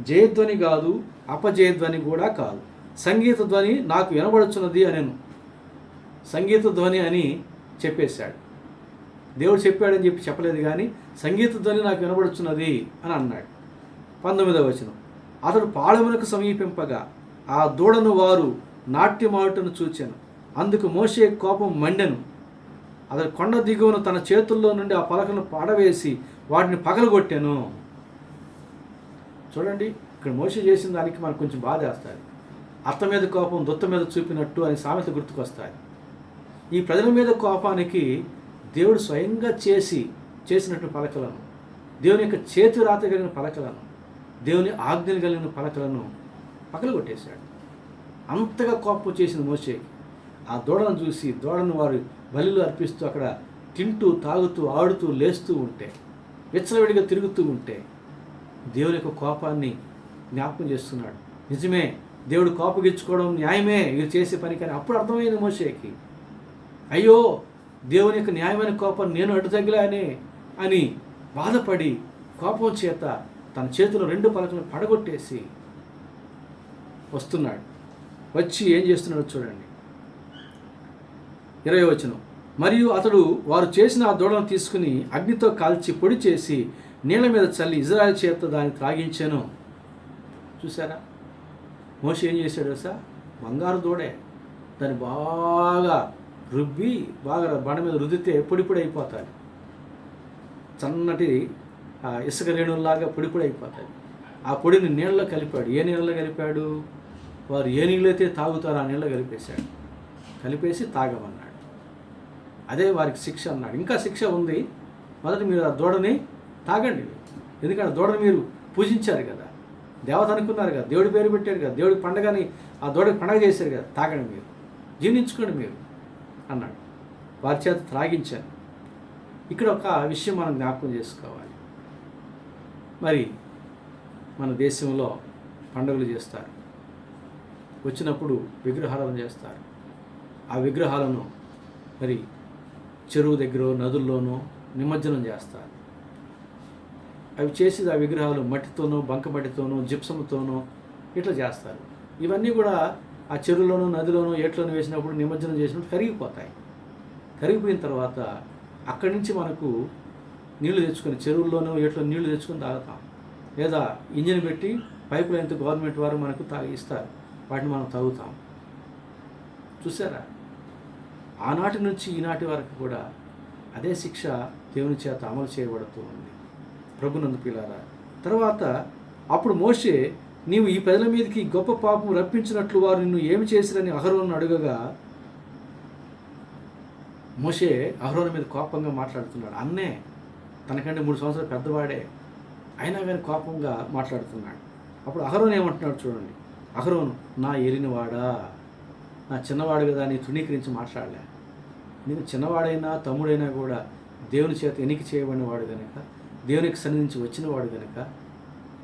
జయధ్వని కాదు అపజయధ్వని కూడా కాదు, సంగీత ధ్వని నాకు వినబడుచున్నది అనెను. సంగీత ధ్వని అని చెప్పేశాడు, దేవుడు చెప్పాడని చెప్పలేదు కానీ సంగీత ధ్వని నాకు వినబడుచున్నది అని అన్నాడు. 19వ వచనం, అతడు పాళెమునకు సమీపింపగా ఆ దూడను వారు నాట్యమాడుటను చూచెను, అందుకు మోషే కోపం మండెను. అతడు కొండ దిగువను తన చేతుల్లో నుండి ఆ పలకను పాడవేసి వాటిని పగలగొట్టాను. చూడండి, ఇక్కడ మోషే చేసిన దానికి మనకు కొంచెం బాధ వేస్తుంది. అత్త మీద కోపం దుత్త మీద చూపినట్టు అని సామెత గుర్తుకొస్తాయి. ఈ ప్రజల మీద కోపానికి దేవుడు స్వయంగా చేసినట్టు పలకలను, దేవుని యొక్క చేతి రాత కలిగిన పలకలను, దేవుని ఆజ్ఞలు కలిగిన పలకలను పగలగొట్టేశాడు. అంతగా కోపం చేసిన మోషేకి ఆ దూడను చూసి, దూడను వారు బలిలో అర్పిస్తూ అక్కడ తింటూ తాగుతూ ఆడుతూ లేస్తూ ఉంటే, విచ్చలవిడిగా తిరుగుతూ ఉంటే దేవుని యొక్క కోపాన్ని జ్ఞాపకం చేస్తున్నాడు. నిజమే, దేవుడు కోపగించుకోవడం న్యాయమే వీరు చేసే పని, కానీ అప్పుడు అర్థమైంది మోషేకి, అయ్యో దేవుని యొక్క న్యాయమైన కోపాన్ని నేను అడ్డు తగిలానే అని బాధపడి కోపం చేత తన చేతిలో 2 పలకలను పడగొట్టేసి వస్తున్నాడు. వచ్చి ఏం చేస్తున్నాడో చూడండి. 20వ వచనం, మరియు అతడు వారు చేసిన ఆ దూడను తీసుకుని అగ్నితో కాల్చి పొడి చేసి నీళ్ళ మీద చల్లి ఇజ్రాయెల్ చేత దాన్ని త్రాగించాను. చూసారా మోషే ఏం చేశాడు సార్? బంగారు దూడే, దాన్ని బాగా రుబ్బి బాగా బండ మీద రుద్దితే పొడి పొడి అయిపోతాయి, సన్నటి ఇసుక రేణుల్లాగా పొడి పొడి అయిపోతాయి. ఆ పొడిని నీళ్ళలో కలిపాడు. ఏ నీళ్ళలో కలిపాడు? వారు ఏ నీళ్ళైతే తాగుతారో ఆ నీళ్ళలో కలిపేశాడు. కలిపేసి తాగమన్నాడు. అదే వారికి శిక్ష అన్నాడు. ఇంకా శిక్ష ఉంది. మొదట మీరు ఆ దూడని తాగండి, ఎందుకంటే దూడని మీరు పూజించారు కదా, దేవత అనుకున్నారు కదా, దేవుడి పేరు పెట్టారు కదా, దేవుడి పండగని ఆ దూడకి పండగ చేశారు కదా, తాగండి, మీరు జీర్ణించుకోండి మీరు అన్నాడు. వారి చేత త్రాగించాను. ఇక్కడ ఒక విషయం మనం జ్ఞాపకం చేసుకోవాలి. మరి మన దేశంలో పండుగలు చేస్తారు, వచ్చినప్పుడు విగ్రహాలను చేస్తారు. ఆ విగ్రహాలను మరి చెరువు దగ్గర నదుల్లోనూ నిమజ్జనం చేస్తారు. అవి చేసి ఆ విగ్రహాలు మట్టితోనూ బంకమట్టితోనూ జిప్సంతోనూ ఇట్లా చేస్తారు. ఇవన్నీ కూడా ఆ చెరువులోనూ నదిలోనూ ఏట్లోనూ వేసినప్పుడు నిమజ్జనం చేసినప్పుడు కరిగిపోతాయి. కరిగిపోయిన తర్వాత అక్కడి నుంచి మనకు నీళ్లు తెచ్చుకొని చెరువుల్లోనూ ఏట్లో నీళ్లు తెచ్చుకొని తాగుతాం, లేదా ఇంజిన్ పెట్టి పైపు లైన్తో గవర్నమెంట్ వారు మనకు ఇస్తారు, వాటిని మనం తాగుతాం. చూసారా, ఆనాటి నుంచి ఈనాటి వరకు కూడా అదే శిక్ష దేవుని చేత అమలు చేయబడుతూ ఉంది ప్రభునందు పిల్లారా. తర్వాత అప్పుడు మోషే, నీవు ఈ ప్రజల మీదకి గొప్ప పాపం రప్పించినట్లు వారు నిన్ను ఏమి చేసిరని అహరోను అడుగగా, మోషే అహరోను మీద కోపంగా మాట్లాడుతున్నాడు. అన్నే తనకంటే 3 సంవత్సరాలు పెద్దవాడే, అయినా కానీ కోపంగా మాట్లాడుతున్నాడు. అప్పుడు అహరోను ఏమంటున్నాడు చూడండి. అహరోను, నా ఏలినవాడా, నా చిన్నవాడు కదా అని తృణీకరించి మాట్లాడలే. నేను చిన్నవాడైనా తమ్ముడైనా కూడా దేవుని చేత ఎన్నిక చేయబడినవాడు కనుక, దేవునికి సన్నిధించి వచ్చినవాడు కనుక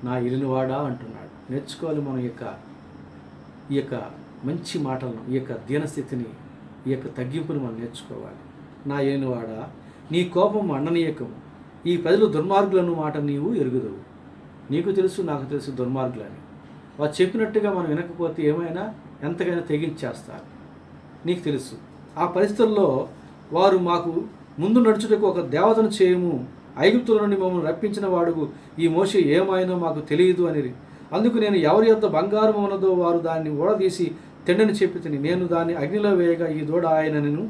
నా ఏలినవాడా అంటున్నాడు. నేర్చుకోవాలి మనం ఈ యొక్క మంచి మాటలను, ఈ యొక్క దీనస్థితిని, ఈ యొక్క తగ్గింపుని మనం నేర్చుకోవాలి. నా ఏలినవాడా, నీ కోపం అన్ననీయకము, ఈ ప్రజలు దుర్మార్గులను మాట నీవు ఎరుగుదవు. నీకు తెలుసు, నాకు తెలుసు దుర్మార్గులని. వారు చెప్పినట్టుగా మనం వినకపోతే ఏమైనా ఎంతకైనా తెగించేస్తారు. నీకు తెలుసు. ఆ పరిస్థితుల్లో వారు మాకు ముందు నడుచుటకు ఒక దేవతను చేయము, ఐగుప్తుల నుండి మమ్మల్ని రప్పించిన వాడు ఈ మోషే ఏమైనా మాకు తెలియదు అని. అందుకు నేను ఎవరి యొద్ద బంగారం ఉన్నదో వారు దాన్ని ఊడదీసి తెండని చెప్పి తిని, నేను దాన్ని అగ్నిలో వేయగా ఈ దూడ ఆయనను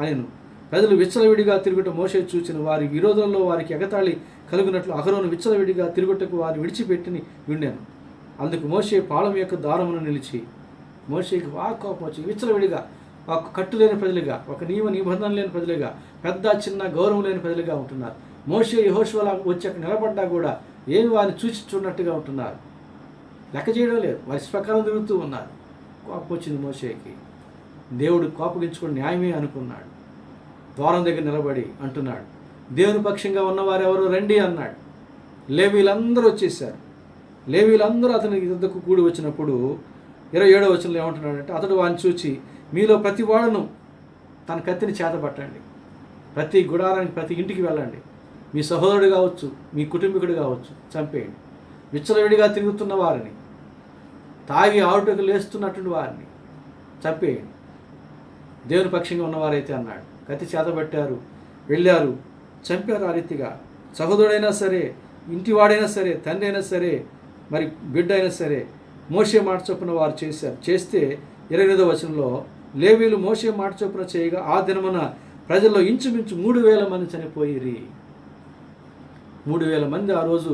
అనెను. ప్రజలు విచ్చలవిడిగా తిరుగుట మోషే చూచిన వారి విరోధంలో వారికి ఎగతాళి కలుగునట్లు అహరోను విచ్చలవిడిగా తిరుగుటకు వారు విడిచిపెట్టిని విండాను. అందుకు మోషే పాళం యొక్క దారమును నిలిచి, మోషేకి బాగా కోపం వచ్చి విచ్చలవిడిగా ఒక కట్టు లేని ప్రజలుగా, ఒక నియమ నిబంధన లేని ప్రజలుగా, పెద్ద చిన్న గౌరవం లేని ప్రజలుగా ఉంటున్నారు. మోషే యెహోషువలా వచ్చి అక్కడ నిలబడ్డా కూడా ఏమి వారిని చూసి చూడనట్టుగా ఉంటున్నారు. లెక్క చేయడం లేదు, వారి ప్రకారం తిరుగుతూ ఉన్నారు. కోపం వచ్చింది మోషేకి. దేవుడు కోపగించుకుని న్యాయమే అనుకున్నాడు. ద్వారం దగ్గర నిలబడి అంటున్నాడు, దేవుని పక్షంగా ఉన్నవారు ఎవరు రండి అన్నాడు. లేవీలందరూ వచ్చేసారు. లేవీలందరూ అతని యుద్ధకు కూడి వచ్చినప్పుడు 27వ వచనంలో ఏమంటున్నాడంటే, అతడు వారిని చూచి, మీలో ప్రతి వాడును తన కత్తిని చేతపట్టండి, ప్రతి గుడారానికి ప్రతి ఇంటికి వెళ్ళండి, మీ సహోదరుడు కావచ్చు, మీ కుటుంబీకుడు కావచ్చు, చంపేయండి. విచ్చలవిడిగా తిరుగుతున్న వారిని, తాగి ఆవుటకు లేస్తున్నటువంటి వారిని చంపేయండి, దేవుని పక్షంగా ఉన్నవారైతే అన్నాడు. కత్తి చేతబట్టారు, వెళ్ళారు, చంపారు. ఆ రీతిగా సహోదరుడైనా సరే, ఇంటివాడైనా సరే, తండ్రి అయినా సరే, మరి బిడ్డ అయినా సరే మోషే మాట చొప్పున వారు చేశారు. చేస్తే 28వ వచనంలో, లేవీలు మోషే మాట చొప్పున చేయగా ఆ దినమున ప్రజల్లో ఇంచుమించు 3000 మంది చనిపోయిరి. 3000 మంది ఆ రోజు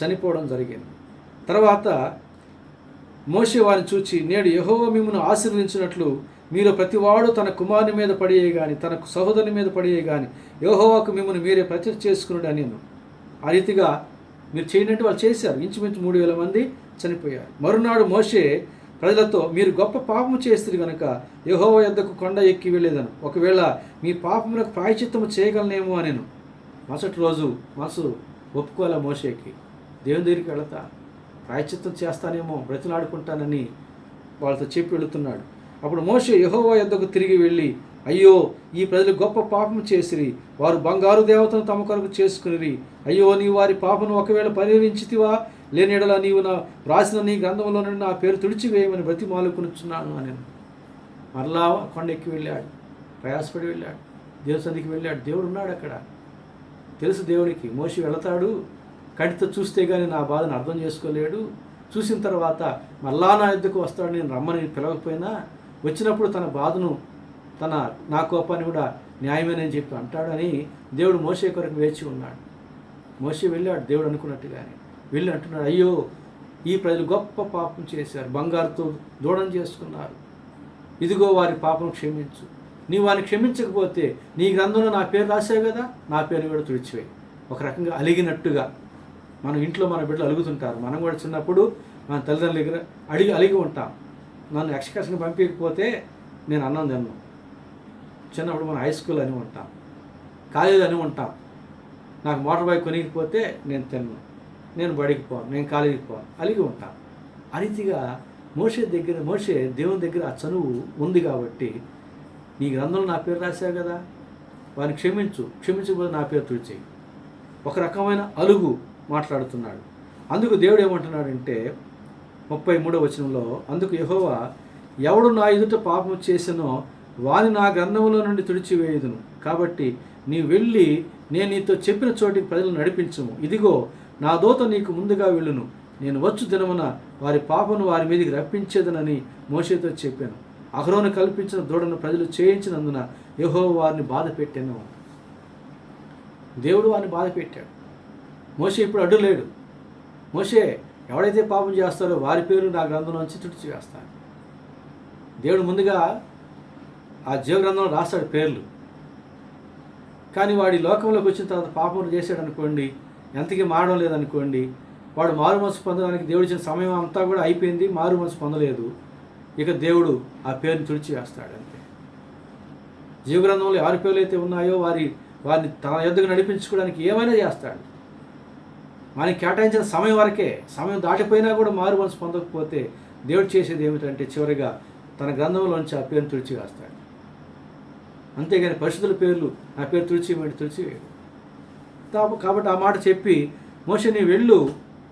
చనిపోవడం జరిగింది. తర్వాత మోషే వారిని చూచి, నేడు యెహోవా మిమ్మును ఆశీర్వదించినట్లు మీరు ప్రతివాడు తన కుమారుని మీద పడియే గాని, తన సహోదరుని మీద పడియే గాని, యెహోవాకు మిమ్మల్ని మీరే ప్రతిష్ఠ చేసుకున్నాడు అని నేను. ఆ రీతిగా మీరు చేయనట్టు వాళ్ళు చేశారు. ఇంచుమించు 3000 మంది చనిపోయారు. మరునాడు మోషే ప్రజలతో, మీరు గొప్ప పాపము చేస్తారు కనుక యెహోవా యొద్దకు కొండ ఎక్కి వెళ్ళేదను. ఒకవేళ మీ పాపములకు ప్రాయశ్చిత్తము చేయగలనేమో అనేను. మరుసటి రోజు మనసు ఒప్పుకోలే మోషేకి. దేవుని దగ్గరికి వెళతా, ప్రాయశ్చిత్తం చేస్తానేమో, బ్రతిలాడుకుంటానని వాళ్ళతో చెప్పి వెళుతున్నాడు. అప్పుడు మోషే యెహోవా యొద్దకు తిరిగి వెళ్ళి, అయ్యో, ఈ ప్రజలు గొప్ప పాపం చేసిరి, వారు బంగారు దేవతను తమ కొరకు చేసుకునిరి. అయ్యో, నీవు వారి పాపను ఒకవేళ పరిహరించితివా, లేని యెడల నీవు నా రాసిన నీ గ్రంథంలో నుండి నా పేరు తుడిచివేయమని బ్రతిమాలుకొనుచున్నాను అని. మరలా కొండ ఎక్కి వెళ్ళాడు, ప్రయాసపడి వెళ్ళాడు, దేవుని సన్నిధికి వెళ్ళాడు. దేవుడు ఉన్నాడు అక్కడ. తెలుసు దేవుడికి మోషే వెళతాడు, కంటితో చూస్తే కానీ నా బాధను అర్థం చేసుకోలేడు. చూసిన తర్వాత మళ్ళా నా యుద్ధకు వస్తాడు, నేను రమ్మని పిలవకపోయినా వచ్చినప్పుడు తన బాధను, నా కోపాన్ని కూడా న్యాయమేనని చెప్పి అంటాడని దేవుడు మోషే కొరకు వేచి ఉన్నాడు. మోషే వెళ్ళాడు దేవుడు అనుకున్నట్టుగానే. వెళ్ళి అంటున్నాడు, అయ్యో, ఈ ప్రజలు గొప్ప పాపం చేశారు, బంగారుతో దూడం చేసుకున్నారు, ఇదిగో వారి పాపం క్షమించు. నీవు వారిని క్షమించకపోతే నీ గ్రంథంలో నా పేరు రాసావు కదా, నా పేరు కూడా తుడిచివేయి. ఒక రకంగా అలిగినట్టుగా. మన ఇంట్లో మన బిడ్డలు అలుగుతుంటారు. మనం కూడా చిన్నప్పుడు మన తల్లిదండ్రుల దగ్గర అలిగి ఉంటాం. నన్ను ఎక్స్కర్షన్కి పంపించకపోతే నేను అన్నం తిన్నాను. చిన్నప్పుడు మనం హై స్కూల్ అని ఉంటాం, కాలేజీ అని ఉంటాం. నాకు మోటార్ బైక్ కొనిగిపోతే నేను తిన్నాను, నేను బడికి పోను, నేను కాలేజీకి పోను, అలిగి ఉంటాం. ఆ రీతిగా మోషే దేవుని దగ్గర ఆ చనువు ఉంది కాబట్టి, నీ గ్రంథంలో నా పేరు రాశావు కదా, వారిని క్షమించకపోతే నా పేరు తుడిచేయి. ఒక రకమైన అలుగు మాట్లాడుతున్నాడు. అందుకు దేవుడు ఏమంటున్నాడంటే 33వ వచనంలో, అందుకు యెహోవా, ఎవడు నా ఎదుట పాపం చేసినో వాని నా గ్రంథంలో నుండి తుడిచివేయుదును. కాబట్టి నీవు వెళ్ళి నేను నీతో చెప్పిన చోటికి ప్రజలను నడిపించుము. ఇదిగో, నా దూత నీకు ముందుగా వెళ్ళును. నేను వచ్చు దినమున వారి పాపను వారి మీదకి రప్పించేదనని మోషేతో చెప్పాను. అహరోను కల్పించిన దూడను ప్రజలు చేయించినందున యెహోవా వారిని బాధ పెట్టాను. దేవుడు వారిని బాధ పెట్టాడు. మోషే ఇప్పుడు అడ్డు లేడు. మోషే ఎవడైతే పాపం చేస్తారో వారి పేరు నా గ్రంథం నుంచి తుడిచివేస్తాను. దేవుడు ముందుగా ఆ జీవ గ్రంథంలో రాస్తాడు పేర్లు. కానీ వాడి లోకంలోకి వచ్చిన తర్వాత పాపం చేశాడు అనుకోండి, ఎంతకీ మారడం లేదనుకోండి, వాడు మారు మనసు పొందడానికి దేవుడు ఇచ్చిన సమయం అంతా కూడా అయిపోయింది, మారు మనసు పొందలేదు, ఇక దేవుడు ఆ పేరుని తుడిచివేస్తాడు అంతే. జీవగ్రంథంలో ఎవరి పేర్లు అయితే ఉన్నాయో వారిని తన యొద్దకు నడిపించుకోవడానికి ఏమైనా చేస్తాడు. మనకి కేటాయించిన సమయం వరకే, సమయం దాటిపోయినా కూడా మారు మనసు పొందకపోతే దేవుడు చేసేది ఏమిటంటే చివరిగా తన గ్రంథంలోంచి ఆ పేరుని తుడిచివేస్తాడు. అంతేగాని పరిశుద్ధుల పేర్లు నా పేరు తుడిచివేయడు. కాబట్టి ఆ మాట చెప్పి, మోషే నీ వెళ్ళు,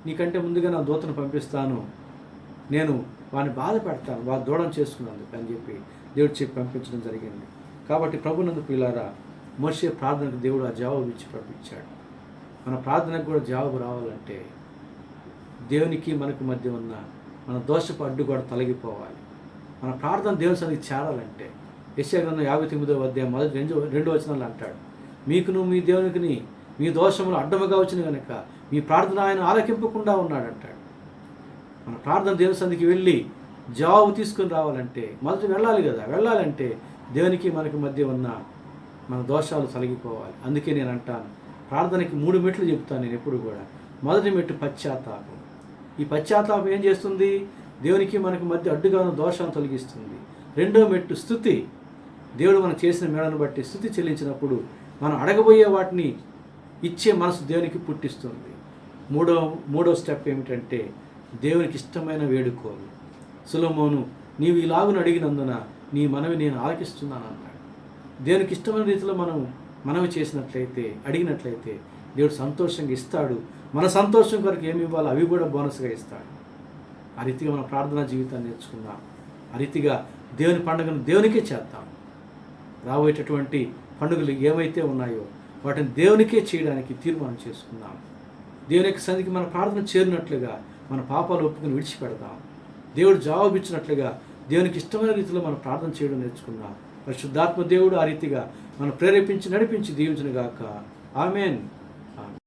నీకంటే ముందుగా నా దూతను పంపిస్తాను, నేను వాడిని బాధ పెడతాను, వాడు దూడం చేసుకున్నందుకు అని చెప్పి దేవుడు చెప్పి పంపించడం జరిగింది. కాబట్టి ప్రభునందు ప్రియులారా, మోషే ప్రార్థనకు దేవుడు ఆ జవాబు ఇచ్చి పంపించాడు. మన ప్రార్థనకు కూడా జవాబు రావాలంటే దేవునికి మనకు మధ్య ఉన్న మన దోషపు అడ్డు కూడా తొలగిపోవాలి. మన ప్రార్థన దేవుని సన్నిధికి చేరాలంటే యెషయా గ్రంథం 59వ అధ్యాయం 1-2 వచనాలు అంటాడు, మీకును మీ దేవునికి మీ దోషములు అడ్డముగా వచ్చిన కనుక మీ ప్రార్థన ఆయన ఆలకింపకుండా ఉన్నాడంటాడు. మన ప్రార్థన దేవుని సన్నిధికి వెళ్ళి జవాబు తీసుకొని రావాలంటే మొదట వెళ్ళాలి కదా. వెళ్ళాలంటే దేవునికి మనకి మధ్య ఉన్న మన దోషాలు తొలగిపోవాలి. అందుకే నేను అంటాను, ప్రార్థనకి 3 మెట్లు చెప్తాను నేను ఎప్పుడు కూడా. మొదటి మెట్టు పశ్చాత్తాపం. ఈ పశ్చాత్తాపం ఏం చేస్తుంది? దేవునికి మనకి మధ్య అడ్డుగా ఉన్న దోషాలను తొలగిస్తుంది. రెండో మెట్టు స్తుతి. దేవుడు మనం చేసిన మేళను బట్టి స్తుతి చెల్లించినప్పుడు మనం అడగబోయే వాటిని ఇచ్చే మనసు దేవునికి పుట్టిస్తుంది. మూడో స్టెప్ ఏమిటంటే దేవునికి ఇష్టమైన వేడుకోలు. సొలొమోను, నీవు ఇలాగున అడిగినందున నీ మనవి నేను ఆలకిస్తున్నాను అన్నాడు. దేవునికి ఇష్టమైన రీతిలో మనవి చేసినట్లయితే, అడిగినట్లయితే దేవుడు సంతోషంగా ఇస్తాడు. మన సంతోషం కొరకు ఏమి ఇవ్వాలో అవి కూడా బోనస్గా ఇస్తాడు. ఆ రీతిగా మన ప్రార్థనా జీవితాన్ని నేర్చుకుందాం. ఆ రీతిగా దేవుని పండుగను దేవునికే చేద్దాం. రాబోయేటటువంటి పండుగలు ఏవైతే ఉన్నాయో వాటిని దేవునికే చేయడానికి తీర్మానం చేసుకుందాం. దేవుని యొక్క సన్నిధికి మన ప్రార్థన చేరినట్లుగా మన పాపాలు ఒప్పుకొని విడిచిపెడదాం. దేవుడు జవాబిచ్చినట్లుగా దేవునికి ఇష్టమైన రీతిలో మనం ప్రార్థన చేయడం నేర్చుకుందాం. పరిశుద్ధాత్మ దేవుడు ఆ రీతిగా మనం ప్రేరేపించి నడిపించి దీవించును గాక. ఆమేన్.